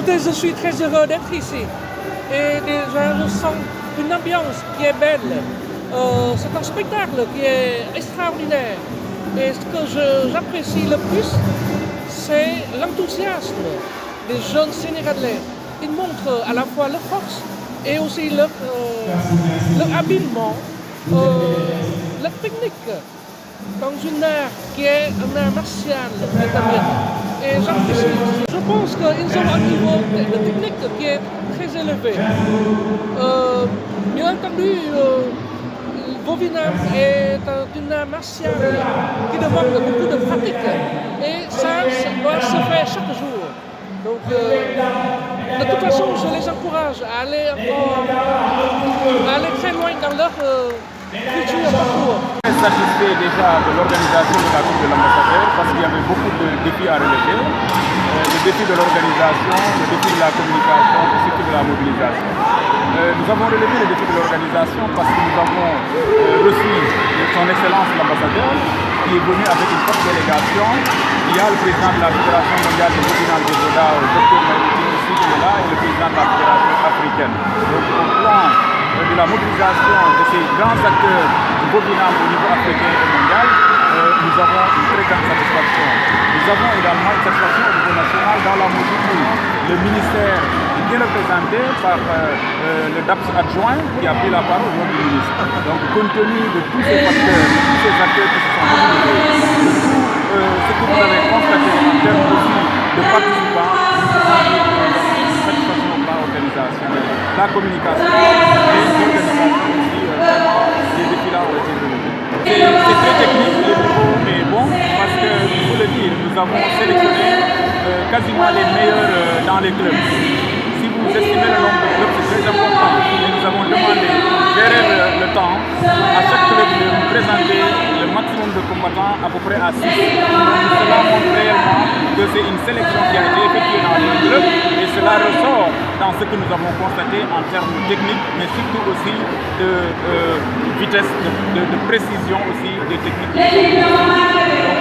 Écoutez, je suis très heureux d'être ici. Et déjà, je sens une ambiance qui est belle. C'est un spectacle qui est extraordinaire. Et ce que j'apprécie le plus, c'est l'enthousiasme des jeunes Sénégalais. Ils montrent à la fois leur force et aussi leur habilement, leur technique dans une art qui est un art martial vietnamien. Et j'apprécie. Je pense qu'ils ont un niveau de technique qui est très élevé. Bien entendu, Vovinam est une art martiale qui demande beaucoup de pratique. Et ça doit se faire chaque jour. Donc, de toute façon, je les encourage à aller très loin dans leur futur parcours. Très satisfait déjà de l'organisation de la Coupe de l'Ambassadeur parce qu'il y avait beaucoup de défis à relever. Le défi de l'organisation, le défi de la communication et surtout de la mobilisation. Nous avons relevé le défi de l'organisation parce que nous avons reçu son Excellence l'Ambassadeur qui est venu avec une forte délégation. Il y a le président de la Fédération mondiale de Vovinam des Oda, Dr Maïti aussi qui est là, et le président de la Fédération africaine. Donc au plan de la mobilisation de ces grands acteurs du Vovinam au niveau africain et mondial, nous avons une très grande satisfaction. Nous avons également une satisfaction au niveau national dans la mesure où le ministère est bien représenté par le DAPS adjoint qui a pris la parole au nom du ministre. Donc compte tenu de tous ces facteurs, tous ces acteurs qui se sont mobilisés, de tout ce que vous avez constaté en termes aussi de participants, une satisfaction au plan organisationnel, la communication et l'organisation aussi, vraiment, les défis là ont été relevés. C'est très technique, le niveau est bon parce que, il faut le dire, nous avons sélectionné quasiment les meilleurs dans les clubs. Si vous estimez le nombre de clubs, c'est très important. Et nous avons demandé, gérer le temps, à chaque club de nous présenter le maximum de combattants, à peu près à 6. Cela montre réellement que c'est une sélection qui a été effectuée dans les clubs et cela ressort dans ce que nous avons constaté en termes techniques, mais surtout aussi de vitesse, de précision aussi des techniques. Donc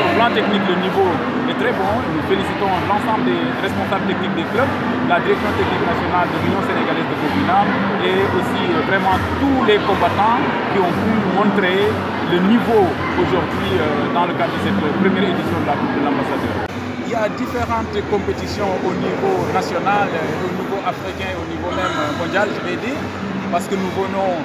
au plan technique, le niveau est très bon. Nous félicitons l'ensemble des responsables techniques des clubs, la direction technique nationale de l'Union sénégalaise de Vovinam et aussi vraiment tous les combattants qui ont pu montrer le niveau aujourd'hui dans le cadre de cette première édition de la Coupe de l'Ambassadeur. Il y a différentes compétitions au niveau national, au niveau africain, au niveau même mondial, je vais dire, parce que nous venons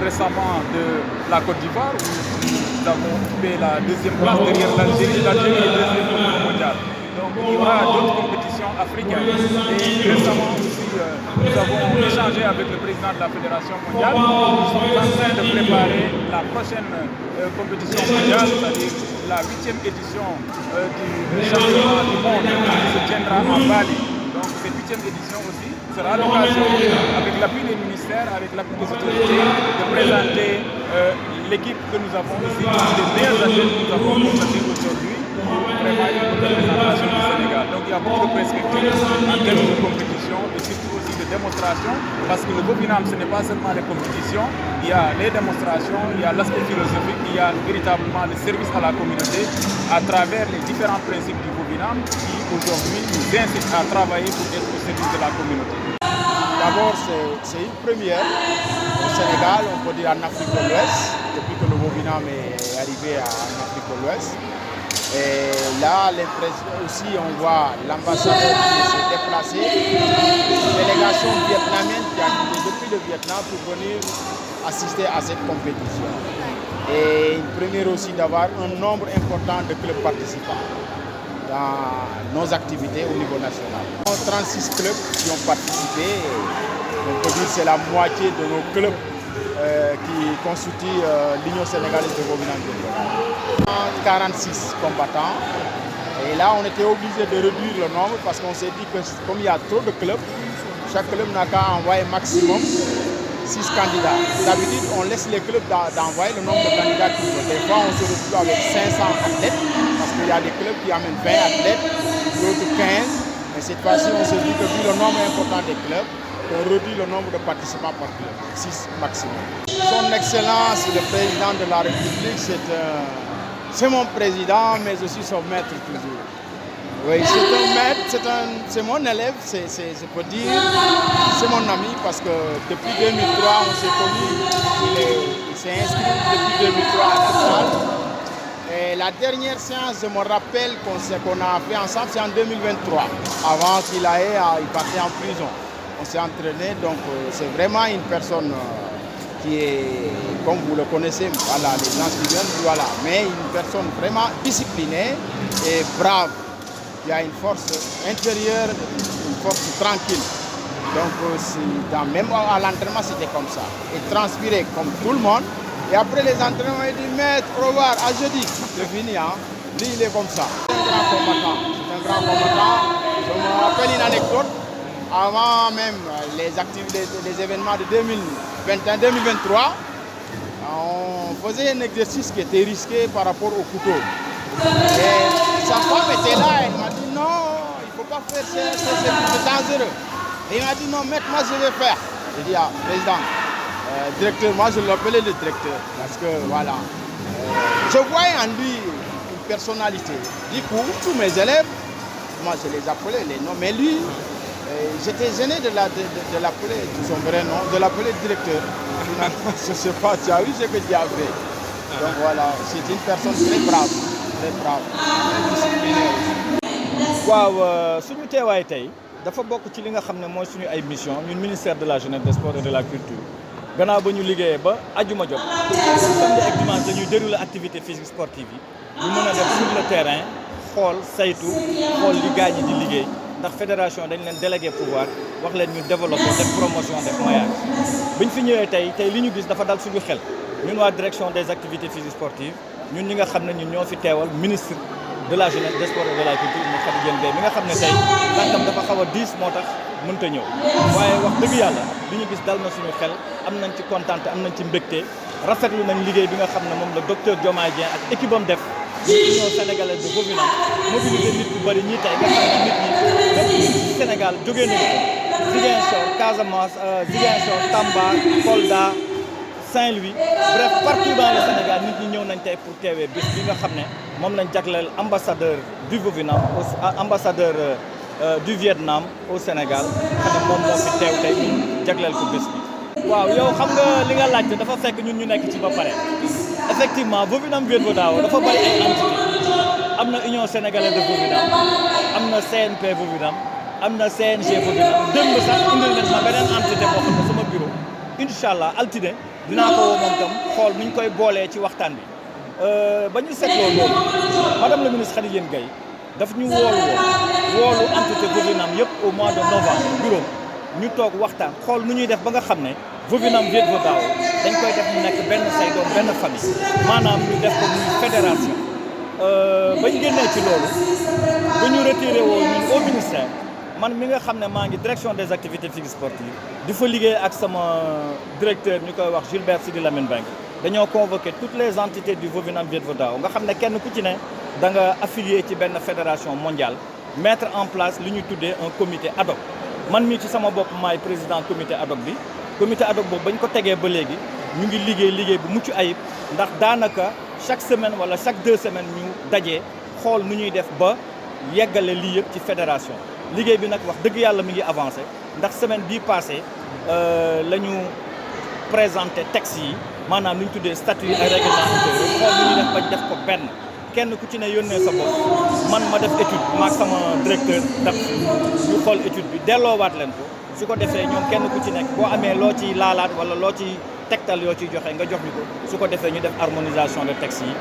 récemment de la Côte d'Ivoire où nous avons occupé la deuxième place derrière l'Algérie. L'Algérie est deuxième au niveau mondial. Donc il y aura d'autres compétitions africaines. Et récemment aussi, nous avons échangé avec le président de la Fédération mondiale. Nous sommes en train de préparer la prochaine compétition mondiale, c'est-à-dire la 8e édition du championnat du monde qui se tiendra à Bali. Donc cette 8e édition aussi sera l'occasion, avec l'appui des ministères, avec l'appui des autorités, de présenter l'équipe que nous avons ici, les meilleurs athlètes que nous avons constatés aujourd'hui, vraiment une représentation du Sénégal. Donc il y a beaucoup de perspectives en termes de compétition et surtout aussi de démonstration, parce que le Vovinam, ce n'est pas seulement les compétitions, il y a les démonstrations, il y a l'aspect philosophique, il y a véritablement le service à la communauté à travers les différents principes du Vovinam qui aujourd'hui nous incitent à travailler pour être au service de la communauté. D'abord, c'est une première au Sénégal, on peut dire en Afrique de l'Ouest, depuis que le Vovinam est arrivé en Afrique de l'Ouest. Et là, l'impression aussi, on voit l'ambassadeur qui s'est déplacé, une délégation vietnamienne qui a quitté depuis le Vietnam pour venir assister à cette compétition. Et une première aussi d'avoir un nombre important de clubs participants dans nos activités au niveau national. 36 clubs qui ont participé, on peut dire que c'est la moitié de nos clubs qui constituent l'Union sénégalaise de Vovinam. 46 combattants. Et là, on était obligé de réduire le nombre parce qu'on s'est dit que comme il y a trop de clubs, chaque club n'a qu'à envoyer maximum 6 candidats. D'habitude, on laisse les clubs d'envoyer le nombre de candidats qu'ils veulent. Des fois, on se retrouve avec 500 athlètes parce qu'il y a des clubs qui amènent 20 athlètes, d'autres 15. Mais cette fois-ci, on se dit que vu le nombre important des clubs, on réduit le nombre de participants par club, 6 maximum. Son Excellence, le président de la République, c'est mon président, mais aussi son maître toujours. Oui, c'est un maître, c'est mon élève, je peux dire, c'est mon ami parce que depuis 2003, on s'est connus, il s'est inscrit depuis 2003 à la salle. Et la dernière séance, je me rappelle qu'on a fait ensemble, c'est en 2023, avant qu'il partait en prison. On s'est entraîné, donc c'est vraiment une personne qui est, comme vous le connaissez, voilà, les gens qui viennent, voilà, mais une personne vraiment disciplinée et brave. Il y a une force intérieure, une force tranquille. Donc, même à l'entraînement, c'était comme ça. Il transpirait comme tout le monde. Et après les entraînements, il dit, maître, au revoir, à jeudi. C'est fini, hein. Lui, il est comme ça. C'est un grand combattant. C'est un grand combattant. Je me rappelle une anecdote. Avant même les événements de 2021-2023, on faisait un exercice qui était risqué par rapport au couteau. Et sa femme était là, elle m'a dit non, il ne faut pas faire ça, c'est dangereux. Et il m'a dit non, maître, moi je vais faire. J'ai dit, ah, président, directeur, moi je l'appelais le directeur, parce que voilà, je voyais en lui une personnalité. Du coup, tous mes élèves, moi je les appelais les noms, mais lui, j'étais gêné de l'appeler de son vrai nom, de l'appeler directeur. Finalement, je ne sais pas, tu as vu ce que tu as fait. Donc voilà, c'est une personne très brave. waaw suñu teewaay tey dafa bokk ci li nga xam ne mooy suñu ay mission ñun ministère de la jeunesse des sports et de la culture gannaaw ba ñu liggéeyee ba ajuma jot samedi ak dimanche dañuy dérouler activité physique sportive yi ñu mën a def sur le terrain xool saytu xool li gaañ ñi di liggéey ndax fédération dañ leen délégué pouvoir wax leen ñu développer def promotion def maillage biñ fi ñëwee tey li ñu gis dafa dal suñu xel ñun waa direction des activités physiques sportives ñun ñi nga xam ne ñun ñoo fi teewal ministre de la jeunesse des sports et de la culture mu Khady Diène Gaye mi nga xam ne tey tànkam dafa xaw a diis moo tax mënta ñëw waaye wax dëgg yàlla li ñu gis dal na suñu xel am nañ ci kontaan am nañ ci mbégte rafetlu nañ liggéey bi nga xam ne moom la docteur Diomaye Dieng ak équipe am def union sénégalaise de Vovinam mobiliser nit ku bëri ñii tey nga xam ne nit ñi fépp Sénégal jógee nañu ko Ziguinchor Casamance Ziguinchor Tamba Kolda Saint-Louis bref partout dans le Sénégal nit ñi ñëw nañ tey pour teewee bés bi nga xam ne moom lañ jagleel ambassadeur du Vovinam ambassadeur du Vietnam au Sénégal xam ne moom moo fi teew tey ñu jagleel ko bés bi. waaw yow xam nga li nga laajte dafa fekk ñun ñu nekk ci ba pare effectivement Vovinam Viet Vo Dao dafa bari ay entité am na union sénégalaise de Vovinam am na CNP Vovinam am na CNG Vovinam démb sax indil nañ ma beneen entité boo xam ne sama bureau incha allah altine dinaa ko woo moom tam xool nuñ koy boolee ci waxtaan bi ba ñu seetloo loolu madame la ministre Khady Diène Gaye daf ñu woolu entité Vovinam yëpp au mois de novembre bureau ñu toog waxtaan xool nu ñuy def ba nga xam ne Vovinam Viet Vo Dao dañ koy def mu nekk benn say doom benn famille maanaam ñu def ko muy fédération bañ génnee ci loolu ba ñu retiré woo ñun au ministère man mi nga xam ne maa ngi direction des activités physiques sportives di fa liggéey ak sama directeur ñu koy wax Gilbert Sidi Lamine Mbengue dañoo convoqué toutes les entités du Vovinam Viet Vo Dao nga xam ne kenn ku ci ne da nga affilié ci benn fédération mondiale mettre en place li ñu tuddee un comité ad hoc man mii ci sama bopp maay président comité ad hoc bi comité ad hoc boobu bañ ko tegee ba léegi ñu ngi liggéey bu mucc ayib ndax daanaka chaque semaine wala chaque 2 semaines ñu dajee xool nu ñuy def ba yeggale lii yëpp ci fédération liggéey bi nag wax dëgg yàlla mi ngi avancé ndax semaine bii passé la ñu présenté texte yi maanaam li ñu tuddee statut yi ay règlement intérieur xool nu ñuy def bañ def ko benn kenn ku ci ne yónnee sa bopp man ma def étude maag sama directeur daf ñu xool étude bi delloowaat leen ko su ko defee ñoom kenn ku ci nekk boo amee loo ciy laalaat wala loo ciy tegtal yoo ciy joxe nga jox ñu ko su ko defee ñu def harmonisation de texte yi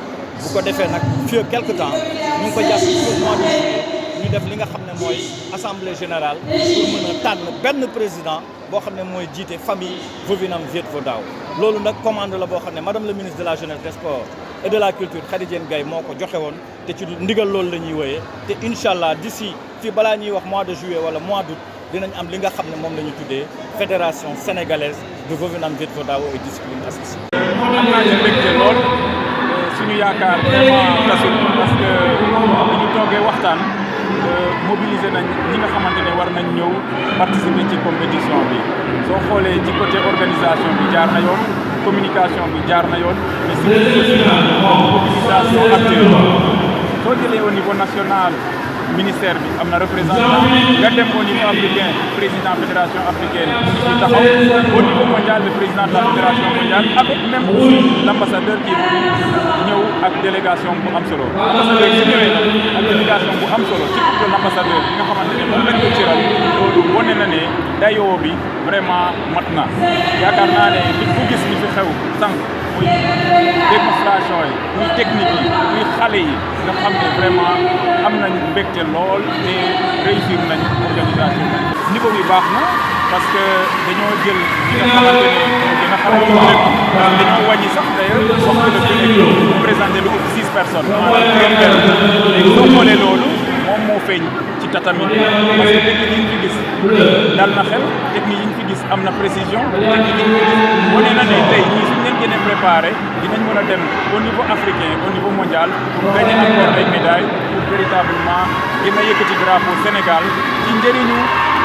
bu ko defee nag fii quelque temps ñu ngi ko jàpp pour mois de juillet ñu def li nga xam ne mooy assemblée générale pour mën a tànn benn président boo xam ne mooy jiite famille Vovinam Viet Vo Dao loolu nag commande la boo xam ne madame le ministre de la jeunesse des sports et de la culture Khady Diène Gaye moo ko joxe woon te ci ndigal loolu la ñuy wooyee te incha allah d'ici fii balaa ñuy wax mois de juillet wala mois d'août dinañ am li nga xam ne moom la ñu tuddee fédération sénégalaise de Vovinam Viet Vo Dao et discipline associée. am naa ci mbégte lool suñu yaakaar vraiment tasul parce que bi ñu toogee waxtaan mobiliser nañ ñi nga xamante ne war nañ ñëw participer ci compétition bi soo xoolee ci côté organisation bi jaar na yoon communication bi jaar na yoon mais surtout aussi mobilisation active soo jëlee au niveau national ministère bi am na représentant nga dem au niveau africain président fédération africaine ci taxaw au niveau mondial le président de la fédération mondiale avec même aussi l'ambassadeur qui est venu ñëw ak délégation bu am solo ambassadeur su ñëwee ak délégation bu am solo ci pour l'ambassadeur bi nga xamante ne moom lañ ko cëral loolu wane na ne dayoo bi vraiment mat na yaakaar naa ne li ku gis ni fi xew sànq muy démonstration yi muy technique yi muy xale yi nga xam ne vraiment am nañ mbégte lool te réussir nañ organisation niveau bi baax na parce que dañoo jël li nga xamante ne moo gën a xarañ ñu lépp parce que dañoo wàññi sax d'ailleurs wax que le présenté lu ëpp 6 personnes maanaam juróom-benn léegi soo xoolee loolu moom moo feeñ ci tatami parce que technique yi ñu fi gis dal na xel technique yi ñu fi gis am na précision technique yi ñu fi gis wane na ne tey ñii suñ leen gënee préparé dinañ mën a dem au niveau africain au niveau mondial pour gagner encore ay médailles pour véritablement gën a yëkkati drapeau Sénégal ci njëriñu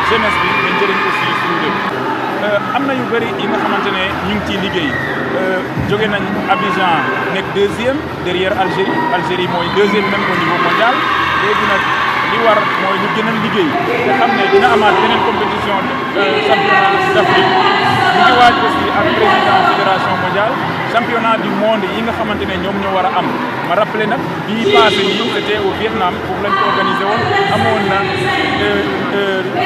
jeunesse bi mais njëriñu aussi suñu réew. am na yu bëri yi nga xamante ne ñu ngi ciy liggéey jóge nañ Abidjan nekk deuxième derrière Algérie Algérie mooy deuxième même au niveau mondial léegi nag li war mooy ñu gën a liggéey nga xam ne dina amaat beneen compétition championnat d'Afrique ñu ngi waaj aussi ak président fédération mondiale championnat du monde yi nga xamante ne ñoom ñoo war a am ma rappelé nag bii passé nii c'était au Vietnam foofu lañ ko organisé woon amoon na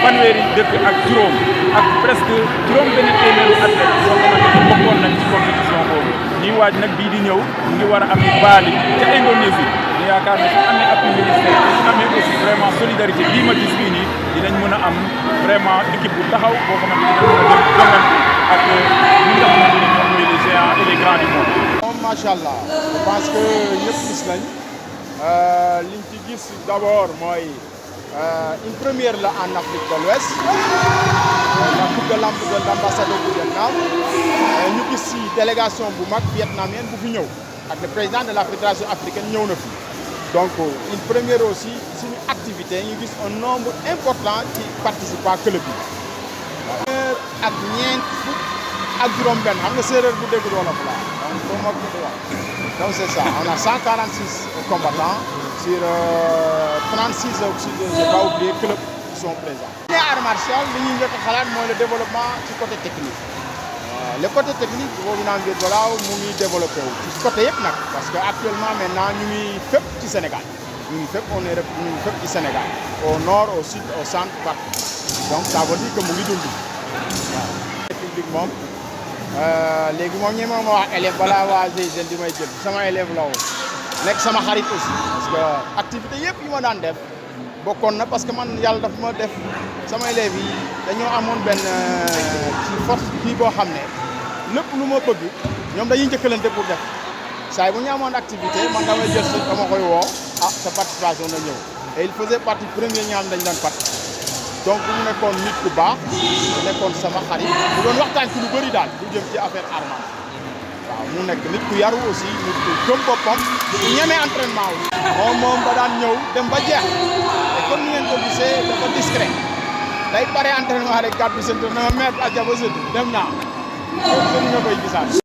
fanweeri dëkk ak juróom ak presque juróom benn téeméeru athlète yoo xamante ne bokkoon nañ ci compétition boobu ñuy waaj nag bii di ñëw mu ngi war a am Bali ca Indonésie ñu yaakaar ne su amee appui ministère su amee aussi vraiment solidarité bii ma gis fii nii dinañ mën a am vraiment équipe bu taxaw boo xamante ne dina mën a dem jongante ak ñi nga xamante ne ñoom ñooy les géants et les grands du monde. moom macha allah je pense que ñëpp gis nañ liñ ci gis d'abord mooy une première la en Afrique de l'Ouest la coupe de l'ambassadeur du Vietnam ñu gis ci délégation bu mag vietnamienne bu fi ñëw ak le président de la fédération africaine ñëw na fi donc une première aussi suñu activité ñu gis un nombre important ci participants club bi ak ñeent fukk ak juróom-benn xam nga séeréer bu dégg wolof la donc foo ma ko wax donc c'est ça on a 146 combattants sur 36 aussi j'ai pas oublié club qui sont présents. les arts martiaux li ñuy njëkk a xalaat mooy le développement ci côté technique le côté technique boobu naan biir balaaw mu ngi développé wu ci côté yëpp nag parce que actuellement maintenant ñu ngi fépp ci Sénégal ñu ngi fépp on est ñu ngi fépp ci Sénégal au nord au sud au centre partout donc ça veut dire que mu ngi dund waaw public moom léegi moom ñi ma wax élève balaa waa GIGN di may jël sama élève la woon nekk sama xarit aussi parce que activité yëpp yi ma daan def bokkoon na parce que man yàlla daf ma def sama élèves yi dañoo amoon benn ci force kii boo xam ne lépp lu ma bëgg ñoom dañuy njëkkalante pour def saa yi bu ñu amoon activité man damay jël si dama koy woo sa participation na ñëw et il faisait partie premier ñi xam dañ daan participer donc mu nekkoon nit ku baax mu nekkoon sama xarit mu doon waxtaan ci lu bëri daal lu jëm ci affaire armement waaw mu nekk nit ku yaru aussi nit ku gëm boppam ku ñemee entraînement aussi moom ba daan ñëw dem ba jeex te comme ni ngeen ko gisee dafa discret day pare entraînement rek gàddu seen na ma mettre à jaba dem naa loolu nga koy gisaat